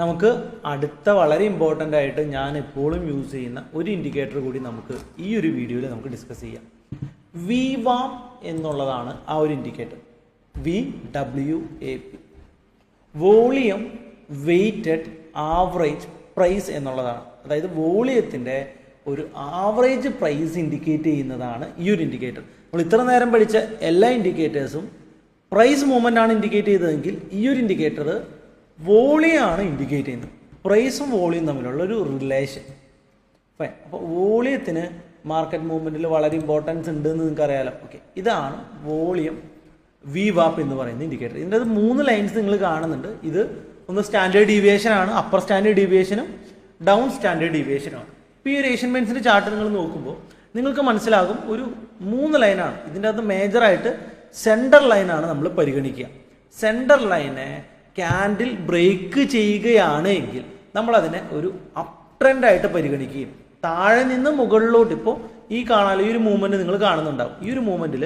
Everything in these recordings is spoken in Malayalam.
നമുക്ക് അടുത്ത വളരെ ഇമ്പോർട്ടൻ്റ് ആയിട്ട് ഞാൻ എപ്പോഴും യൂസ് ചെയ്യുന്ന ഒരു ഇൻഡിക്കേറ്റർ കൂടി നമുക്ക് ഈ ഒരു വീഡിയോയിൽ നമുക്ക് ഡിസ്കസ് ചെയ്യാം. VWAP എന്നുള്ളതാണ് ആ ഒരു indicator. VWAP, volume weighted average price എന്നുള്ളതാണ്. അതായത് വോളിയത്തിൻ്റെ ഒരു ആവറേജ് പ്രൈസ് ഇൻഡിക്കേറ്റ് ചെയ്യുന്നതാണ് ഈ ഒരു ഇൻഡിക്കേറ്റർ. നമ്മൾ ഇത്ര നേരം പഠിച്ച എല്ലാ ഇൻഡിക്കേറ്റേഴ്സും പ്രൈസ് മൂവ്മെൻ്റ് ആണ് ഇൻഡിക്കേറ്റ് ചെയ്തതെങ്കിൽ ഈ ഒരു ഇൻഡിക്കേറ്റർ വോളിയമാണ് ഇൻഡിക്കേറ്റ് ചെയ്യുന്നത്. പ്രൈസും വോളിയം തമ്മിലുള്ള ഒരു റിലേഷൻ. ഫൈൻ. അപ്പോൾ വോളിയത്തിന് മാർക്കറ്റ് മൂവ്മെൻറ്റിൽ വളരെ ഇമ്പോർട്ടൻസ് ഉണ്ട് എന്ന് നിങ്ങൾക്ക് അറിയാലോ. ഓക്കെ, ഇതാണ് വോളിയം VWAP എന്ന് പറയുന്ന ഇൻഡിക്കേറ്റർ. ഇതിൻ്റെ 3 ലൈൻസ് നിങ്ങൾ കാണുന്നുണ്ട്. ഇത് ഒന്ന് സ്റ്റാൻഡേർഡ് ഡീവിയേഷൻ ആണ്, അപ്പർ സ്റ്റാൻഡേർഡ് ഡീവിയേഷനും ഡൗൺ സ്റ്റാൻഡേർഡ് ഡീവിയേഷനുമാണ്. ഇപ്പോൾ ഈ ഒരു ഏഷ്യൻ പെയിൻറ്റ്സിൻ്റെ ചാർട്ട് നിങ്ങൾ നോക്കുമ്പോൾ നിങ്ങൾക്ക് മനസ്സിലാകും ഒരു 3 ലൈനാണ്. ഇതിൻ്റെ അകത്ത് മേജറായിട്ട് സെൻറ്റർ ലൈനാണ് നമ്മൾ പരിഗണിക്കുക. സെൻറ്റർ ലൈനെ ക്യാൻഡിൽ ബ്രേക്ക് ചെയ്യുകയാണ് എങ്കിൽ നമ്മളതിനെ ഒരു അപ് ട്രെൻഡായിട്ട് പരിഗണിക്കുകയും താഴെ നിന്ന് മുകളിലോട്ട് ഇപ്പോൾ ഈ ഒരു മൂവ്മെൻറ്റ് നിങ്ങൾ കാണുന്നുണ്ടാവും. ഈ ഒരു മൂവ്മെൻറ്റിൽ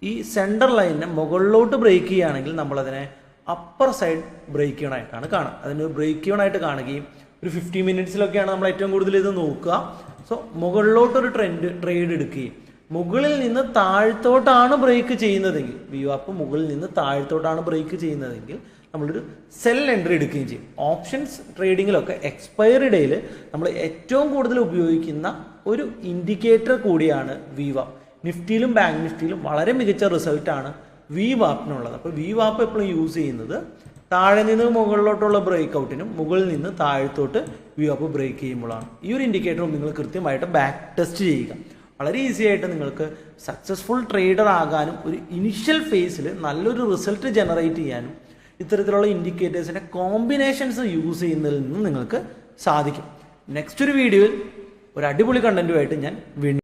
ഈ സെൻറ്റർ ലൈനിനെ മുകളിലോട്ട് ബ്രേക്ക് ചെയ്യുകയാണെങ്കിൽ നമ്മളതിനെ അപ്പർ സൈഡ് ബ്രേക്ക് ചെയ്യണമായിട്ടാണ് കാണുക. അതിന് ബ്രേക്ക് ചെയ്യണമായിട്ട് കാണുകയും ഒരു 50 മിനിറ്റ്സിലൊക്കെയാണ് നമ്മൾ ഏറ്റവും കൂടുതൽ ഇത് നോക്കുക. സോ മുകളിലോട്ടൊരു ട്രേഡ് എടുക്കുകയും മുകളിൽ നിന്ന് താഴത്തോട്ടാണ് ബ്രേക്ക് ചെയ്യുന്നതെങ്കിൽ VWAP മുകളിൽ നിന്ന് താഴത്തോട്ടാണ് ബ്രേക്ക് ചെയ്യുന്നതെങ്കിൽ നമ്മളൊരു സെൽ എൻട്രി എടുക്കുകയും ചെയ്യും. ഓപ്ഷൻസ് ട്രേഡിങ്ങിലൊക്കെ എക്സ്പയറി ഡേയിൽ നമ്മൾ ഏറ്റവും കൂടുതൽ ഉപയോഗിക്കുന്ന ഒരു ഇൻഡിക്കേറ്റർ കൂടിയാണ് VWAP. നിഫ്റ്റിയിലും ബാങ്ക് നിഫ്റ്റിയിലും വളരെ മികച്ച റിസൾട്ടാണ് VWAPനുള്ളത്. അപ്പോൾ VWAP എപ്പോഴും യൂസ് ചെയ്യുന്നത് താഴെ നിന്ന് മുകളിലോട്ടുള്ള ബ്രേക്ക് ഔട്ടിനും മുകളിൽ നിന്ന് താഴത്തോട്ട് VWAP ബ്രേക്ക് ചെയ്യുമ്പോഴാണ്. ഈ ഒരു ഇൻഡിക്കേറ്ററും നിങ്ങൾ കൃത്യമായിട്ട് ബാക്ക് ടെസ്റ്റ് ചെയ്യുക. വളരെ ഈസി ആയിട്ട് നിങ്ങൾക്ക് സക്സസ്ഫുൾ ട്രേഡർ ആകാനും ഒരു ഇനിഷ്യൽ ഫേസിൽ നല്ലൊരു റിസൾട്ട് ജനറേറ്റ് ചെയ്യാനും ഇത്തരത്തിലുള്ള ഇൻഡിക്കേറ്റേഴ്സിൻ്റെ കോമ്പിനേഷൻസ് യൂസ് ചെയ്യുന്നതിൽ നിന്ന് നിങ്ങൾക്ക് സാധിക്കും. നെക്സ്റ്റ് ഒരു വീഡിയോയിൽ ഒരു അടിപൊളി കണ്ടന്റുമായിട്ട് ഞാൻ വീണ്ടും